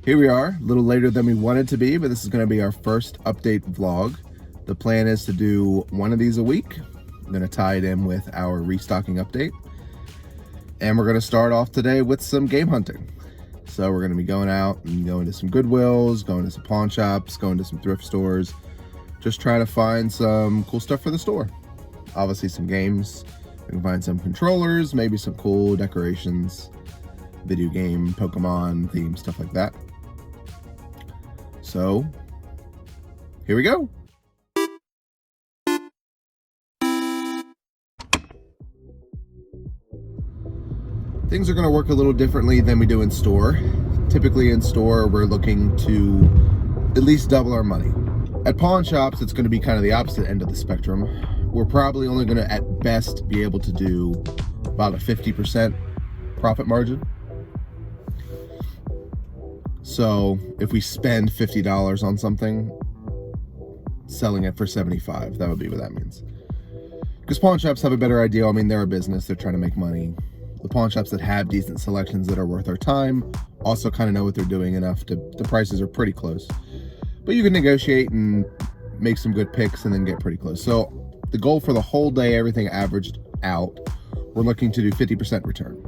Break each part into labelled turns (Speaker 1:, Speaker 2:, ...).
Speaker 1: Here we are, a little later than we wanted to be, but this is going to be our first update vlog. The plan is to do one of these a week. I'm going to tie it in with our restocking update. And we're going to start off today with some game hunting. So we're going to be going out and going to some Goodwills, going to some pawn shops, going to some thrift stores, just trying to find some cool stuff for the store. Obviously some games, we can find some controllers, maybe some cool decorations, video game, Pokemon theme, stuff like that. So, here we go. Things are going to work a little differently than we do in store. Typically in store, we're looking to at least double our money. At pawn shops, it's going to be kind of the opposite end of the spectrum. We're probably only going to, at best, be able to do about a 50% profit margin. So if we spend $50 on something, selling it for $75, that would be what that means. Because pawn shops have a better idea. I mean, they're a business, they're trying to make money. The pawn shops that have decent selections that are worth our time also kind of know what they're doing enough to, the prices are pretty close. But you can negotiate and make some good picks and then get pretty close. So the goal for the whole day, everything averaged out, we're looking to do 50% return.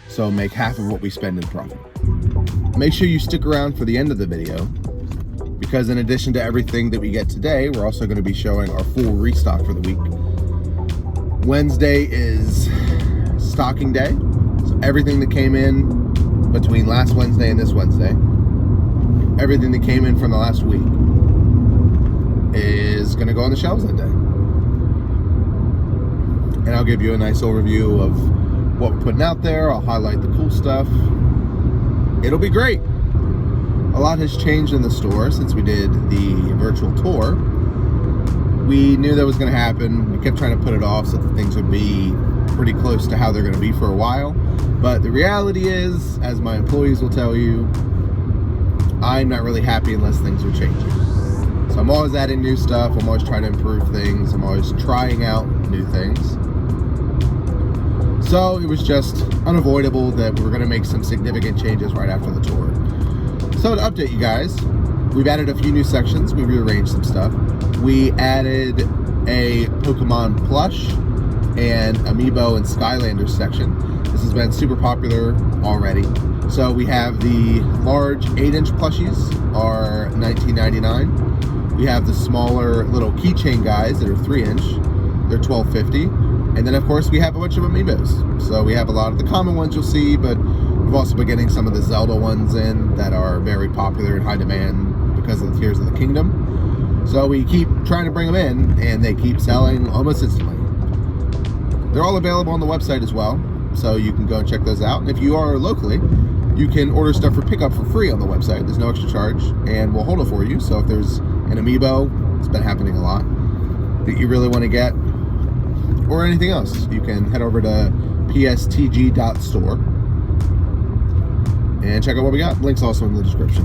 Speaker 1: So make half of what we spend in profit. Make sure you stick around for the end of the video, because in addition to everything that we get today, we're also going to be showing our full restock for the week. Wednesday is stocking day. So everything that came in between last Wednesday and this Wednesday, everything that came in from the last week is going to go on the shelves that day. And I'll give you a nice overview of what we're putting out there. I'll highlight the cool stuff. It'll be great. A lot has changed in the store since we did the virtual tour. We knew that was going to happen. We kept trying to put it off so that things would be pretty close to how they're going to be for a while. But the reality is, as my employees will tell you, I'm not really happy unless things are changing. So I'm always adding new stuff. I'm always trying to improve things. I'm always trying out new things. So it was just unavoidable that we were going to make some significant changes right after the tour. So to update you guys, we've added a few new sections. We rearranged some stuff. We added a Pokemon Plush and Amiibo and Skylanders section. This has been super popular already. So we have the large 8-inch plushies are $19.99. We have the smaller little keychain guys that are 3-inch. They're $12.50. And then, of course, we have a bunch of Amiibos. So we have a lot of the common ones you'll see, but we've also been getting some of the Zelda ones in that are very popular and high demand because of the Tears of the Kingdom. So we keep trying to bring them in, and they keep selling almost instantly. They're all available on the website as well, so you can go and check those out. And if you are locally, you can order stuff for pickup for free on the website. There's no extra charge, and we'll hold it for you. So if there's an Amiibo, it's been happening a lot, that you really want to get, or anything else, you can head over to pstg.store and check out what we got. Link's also in the description.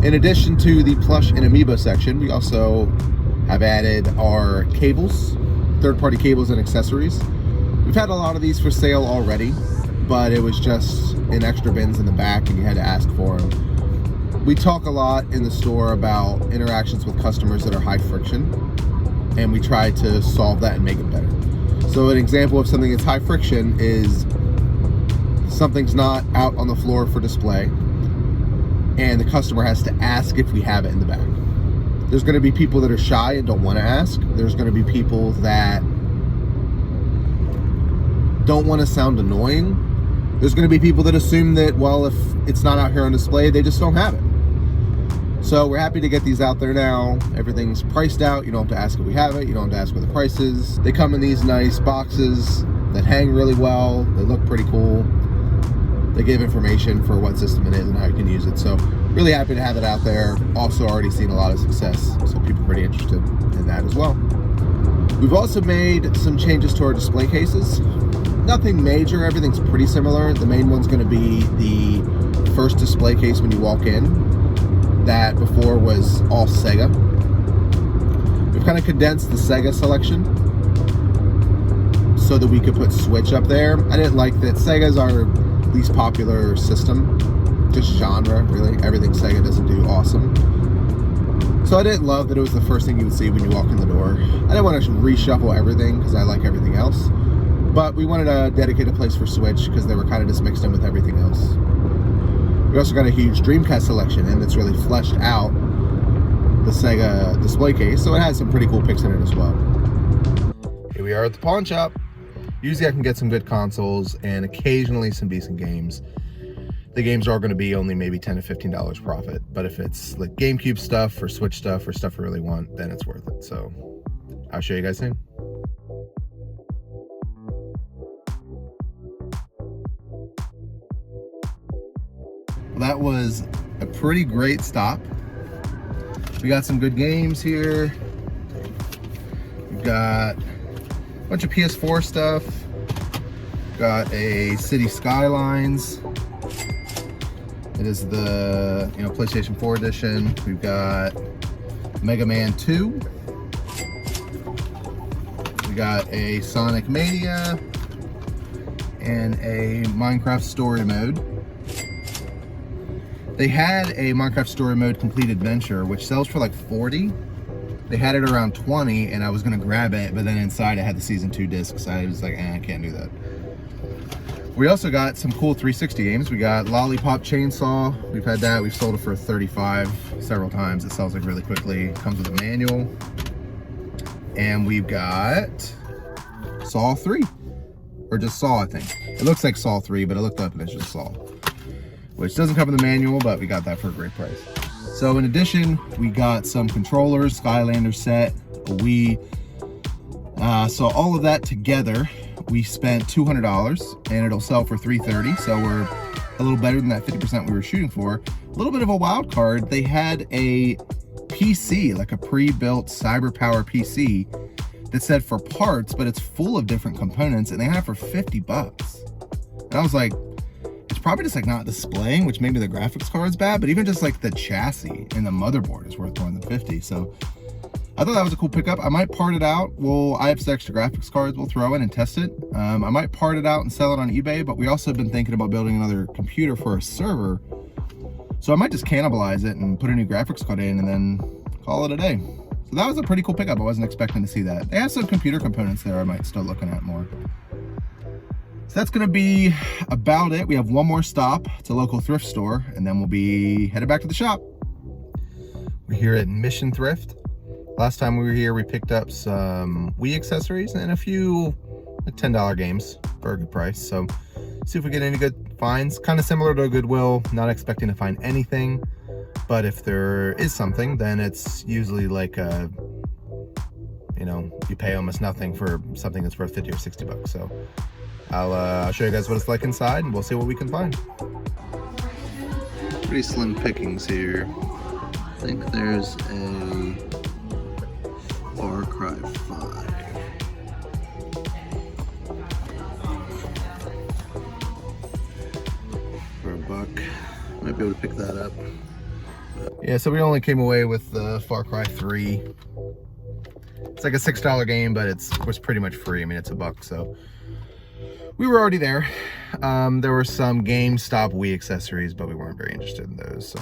Speaker 1: In addition to the plush and Amiibo section, we also have added our cables, third-party cables and accessories. We've had a lot of these for sale already, but it was just in extra bins in the back and you had to ask for them. We talk a lot in the store about interactions with customers that are high friction, and we try to solve that and make it better. So an example of something that's high friction is something's not out on the floor for display, and the customer has to ask if we have it in the bag. There's going to be people that are shy and don't want to ask. There's going to be people that don't want to sound annoying. There's going to be people that assume that, well, if it's not out here on display, they just don't have it. So we're happy to get these out there now. Everything's priced out. You don't have to ask if we have it. You don't have to ask what the price is. They come in these nice boxes that hang really well. They look pretty cool. They give information for what system it is and how you can use it. So really happy to have it out there. Also already seen a lot of success. So people are pretty interested in that as well. We've also made some changes to our display cases. Nothing major. Everything's pretty similar. The main one's going to be the first display case when you walk in. That before was all Sega. We've kind of condensed the Sega selection so that we could put Switch up there. I didn't like that Segas are least popular system, just genre, really. Everything Sega doesn't do awesome. So I didn't love that it was the first thing you would see when you walk in the door. I didn't want to reshuffle everything because I like everything else. But we wanted to dedicate a place for Switch because they were kind of just mixed in with everything else. We also got a huge Dreamcast selection in that's really fleshed out the Sega display case, so it has some pretty cool picks in it as well. Here we are at the pawn shop. Usually I can get some good consoles and occasionally some decent games. The games are going to be only maybe $10 to $15 profit, but if it's like GameCube stuff or Switch stuff or stuff I really want, then it's worth it. So I'll show you guys soon. Well, that was a pretty great stop. We got some good games here. We've got a bunch of PS4 stuff. Got a City Skylines. It is the PlayStation 4 edition. We've got Mega Man 2. We got a Sonic Mania and a Minecraft Story Mode. They had a Minecraft Story Mode Complete Adventure, which sells for like $40. They had it around $20, and I was gonna grab it, but then inside it had the Season 2 discs. I was like, I can't do that. We also got some cool 360 games. We got Lollipop Chainsaw. We've had that. We've sold it for $35 several times. It sells like really quickly. Comes with a manual. And we've got Saw 3. Or just Saw, I think. It looks like Saw 3, but I looked up and it's just Saw. Which doesn't come with the manual, but we got that for a great price. So in addition, we got some controllers, Skylander set, a Wii. So all of that together, we spent $200 and it'll sell for $330. So we're a little better than that 50% we were shooting for. A little bit of a wild card. They had a PC, like a pre-built CyberPower PC that said for parts, but it's full of different components and they had it for $50. And I was like, it's probably just like not displaying, which maybe the graphics card's bad, but even just like the chassis and the motherboard is worth more than 50. So I thought that was a cool pickup. I might part it out. Well, I have some extra graphics cards we'll throw in and test it. I might part it out and sell it on eBay, but we also have been thinking about building another computer for a server. So I might just cannibalize it and put a new graphics card in and then call it a day. So that was a pretty cool pickup. I wasn't expecting to see that. They have some computer components there I might start looking at more. So that's gonna be about it. We have one more stop. It's a local thrift store, and then we'll be headed back to the shop. We're here at Mission Thrift. Last time we were here, we picked up some Wii accessories and a few $10 games for a good price. So see if we get any good finds. Kind of similar to a Goodwill, not expecting to find anything. But if there is something, then it's usually like you pay almost nothing for something that's worth 50 or 60 bucks. So I'll show you guys what it's like inside and we'll see what we can find. Pretty slim pickings here. I think there's a Far Cry 5. For $1. Might be able to pick that up. Yeah, so we only came away with the Far Cry 3. It's like a $6 game, but it was pretty much free. I mean, it's $1, so we were already there. There were some GameStop Wii accessories, but we weren't very interested in those. So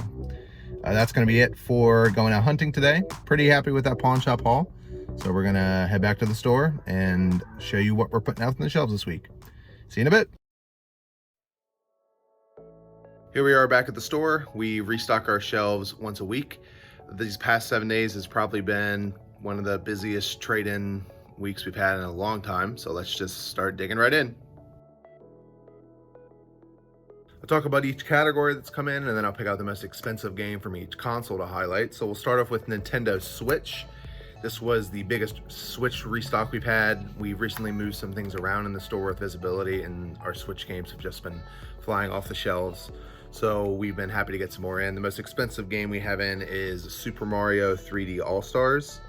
Speaker 1: that's going to be it for going out hunting today. Pretty happy with that pawn shop haul. So we're going to head back to the store and show you what we're putting out on the shelves this week. See you in a bit. Here we are back at the store. We restock our shelves once a week. These past 7 days has probably been one of the busiest trade-in weeks we've had in a long time. So let's just start digging right in. I'll talk about each category that's come in, and then I'll pick out the most expensive game from each console to highlight. So we'll start off with Nintendo Switch. This was the biggest Switch restock we've had. We've recently moved some things around in the store with visibility, and our Switch games have just been flying off the shelves. So we've been happy to get some more in. The most expensive game we have in is Super Mario 3D All-Stars.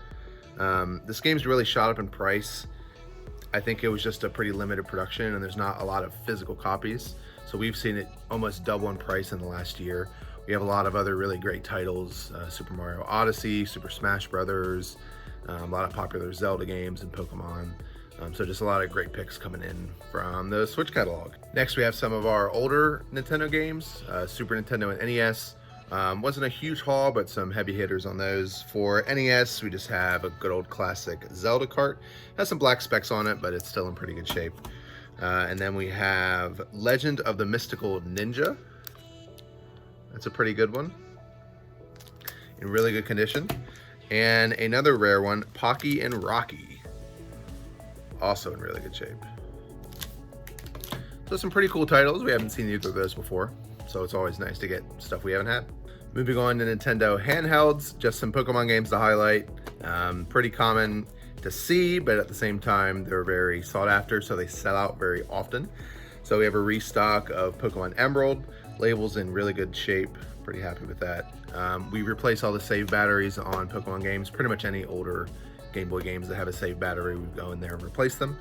Speaker 1: This game's really shot up in price. I think it was just a pretty limited production, and there's not a lot of physical copies. So we've seen it almost double in price in the last year. We have a lot of other really great titles, Super Mario Odyssey, Super Smash Brothers, a lot of popular Zelda games and Pokemon. So just a lot of great picks coming in from the Switch catalog. Next, we have some of our older Nintendo games, Super Nintendo and NES. Wasn't a huge haul, but some heavy hitters on those. For NES, we just have a good old classic Zelda cart. Has some black specks on it, but it's still in pretty good shape. And then we have Legend of the Mystical Ninja. That's a pretty good one, in really good condition. And another rare one, Pocky and Rocky, also in really good shape. So some pretty cool titles. We haven't seen either of those before, so it's always nice to get stuff we haven't had. Moving on to Nintendo handhelds, just some Pokemon games to highlight. Pretty common to see, but at the same time, they're very sought after, so they sell out very often. So we have a restock of Pokemon Emerald. Label's in really good shape. Pretty happy with that. We replace all the save batteries on Pokemon games. Pretty much any older Game Boy games that have a save battery, we go in there and replace them.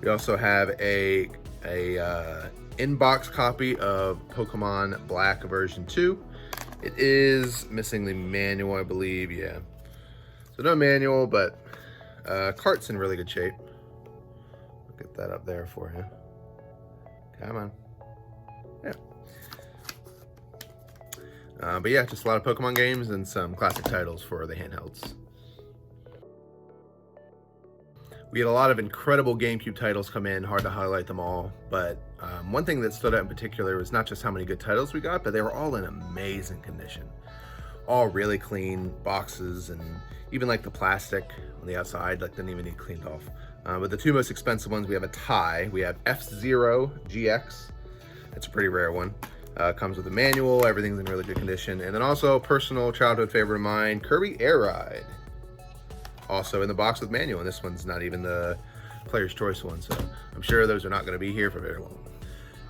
Speaker 1: We also have a in-box copy of Pokemon Black version 2. It is missing the manual, I believe. Yeah, so no manual, but cart's in really good shape. I'll get that up there for you. Come on. Yeah. But yeah, just a lot of Pokemon games and some classic titles for the handhelds. We had a lot of incredible GameCube titles come in, hard to highlight them all, but one thing that stood out in particular was not just how many good titles we got, but they were all in amazing condition. All really clean boxes, and even like the plastic on the outside, like didn't even need cleaned off. But the two most expensive ones, we have a tie. We have F-Zero GX. It's a pretty rare one. Comes with a manual, everything's in really good condition. And then also a personal childhood favorite of mine, Kirby Air Ride. Also in the box with manual, and this one's not even the player's choice one, so I'm sure those are not going to be here for very long.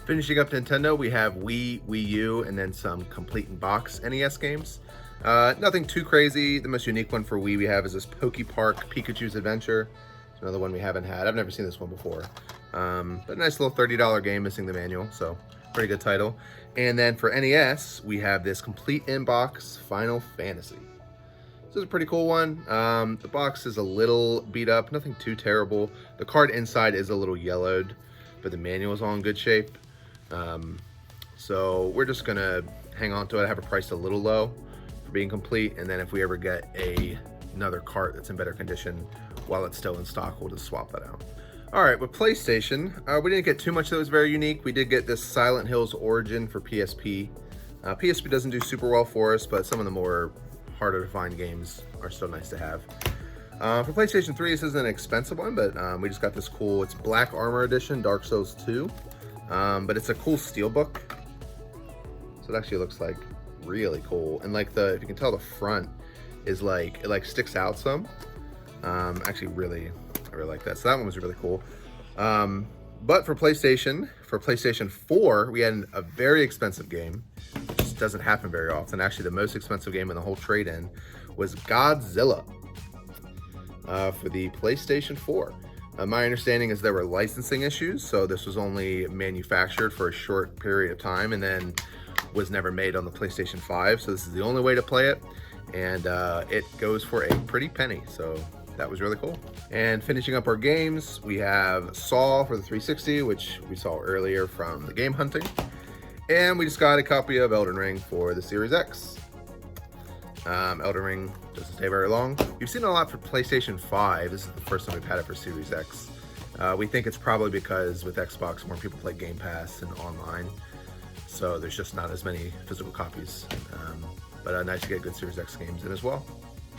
Speaker 1: Finishing up Nintendo, we have Wii, Wii U, and then some complete in box NES games. Nothing too crazy. The most unique one for Wii we have is this Poke Park Pikachu's Adventure. It's another one we haven't had. I've never seen this one before. But a nice little $30 game missing the manual, so pretty good title. And then for NES, we have this complete in-box Final Fantasy. This is a pretty cool one. The box is a little beat up, nothing too terrible. The card inside is a little yellowed, but the manual is all in good shape. So we're just gonna hang on to it. I have it priced a little low for being complete, and then if we ever get another cart that's in better condition while it's still in stock, we'll just swap that out. All right, with PlayStation, we didn't get too much that was very unique. We did get this Silent Hills Origin for PSP. PSP doesn't do super well for us, but some of the more harder to find games are still nice to have. For PlayStation 3, this isn't an expensive one, but we just got this cool, it's Black Armor Edition, Dark Souls 2. But it's a cool steelbook. So it actually looks like really cool. And like if you can tell, the front is like, it like sticks out some. Actually I really like that. So that one was really cool. But for PlayStation 4, we had a very expensive game. It just doesn't happen very often. Actually, the most expensive game in the whole trade-in was Godzilla for the PlayStation 4. My understanding is there were licensing issues, so this was only manufactured for a short period of time and then was never made on the PlayStation 5. So this is the only way to play it, and it goes for a pretty penny. So that was really cool. And finishing up our games, we have Saw for the 360, which we saw earlier from the Game Hunting. And we just got a copy of Elden Ring for the Series X. Elden Ring doesn't stay very long. You've seen a lot for PlayStation 5. This is the first time we've had it for Series X. We think it's probably because with Xbox, more people play Game Pass and online. So there's just not as many physical copies. But nice to get good Series X games in as well.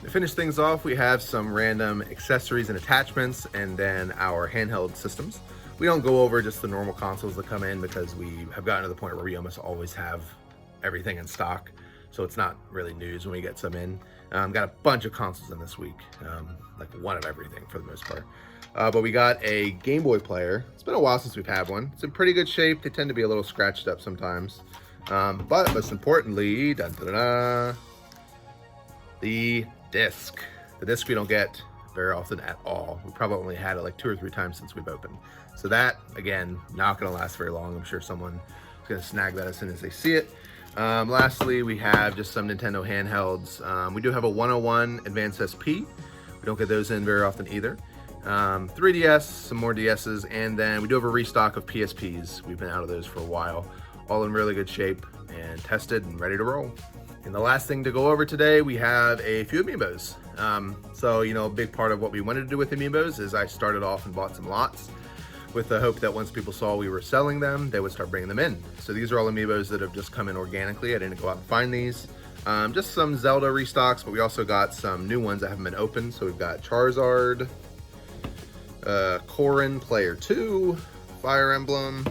Speaker 1: To finish things off, we have some random accessories and attachments, and then our handheld systems. We don't go over just the normal consoles that come in because we have gotten to the point where we almost always have everything in stock. So it's not really news when we get some in. Got a bunch of consoles in this week, like one of everything for the most part. But we got a Game Boy player. It's been a while since we've had one. It's in pretty good shape. They tend to be a little scratched up sometimes. But most importantly, the disc. The disc we don't get very often at all. We probably only had it like 2 or 3 times since we've opened. So that, again, not gonna last very long. I'm sure someone is gonna snag that as soon as they see it. Lastly, we have just some Nintendo handhelds. We do have a 101 Advanced SP. We don't get those in very often either. 3DS, some more DSs, and then we do have a restock of PSPs. We've been out of those for a while, all in really good shape and tested and ready to roll. And the last thing to go over today, we have a few Amiibos. So, you know, a big part of what we wanted to do with Amiibos is I started off and bought some lots with the hope that once people saw we were selling them, they would start bringing them in. So these are all Amiibos that have just come in organically. I didn't go out and find these. Just some Zelda restocks, but we also got some new ones that haven't been opened. So we've got Charizard, Corrin Player 2, Fire Emblem.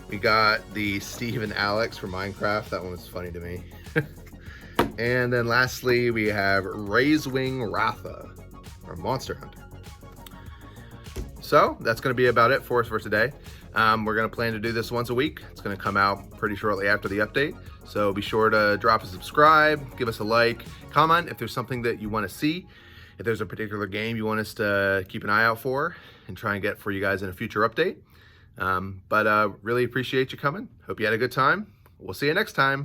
Speaker 1: We got the Steve and Alex from Minecraft. That one was funny to me. And then lastly, we have Raisewing Ratha from Monster Hunter. So that's going to be about it for us for today. We're going to plan to do this once a week. It's going to come out pretty shortly after the update. So be sure to drop a subscribe, give us a like, comment if there's something that you want to see. If there's a particular game you want us to keep an eye out for and try and get for you guys in a future update. But really appreciate you coming. Hope you had a good time. We'll see you next time.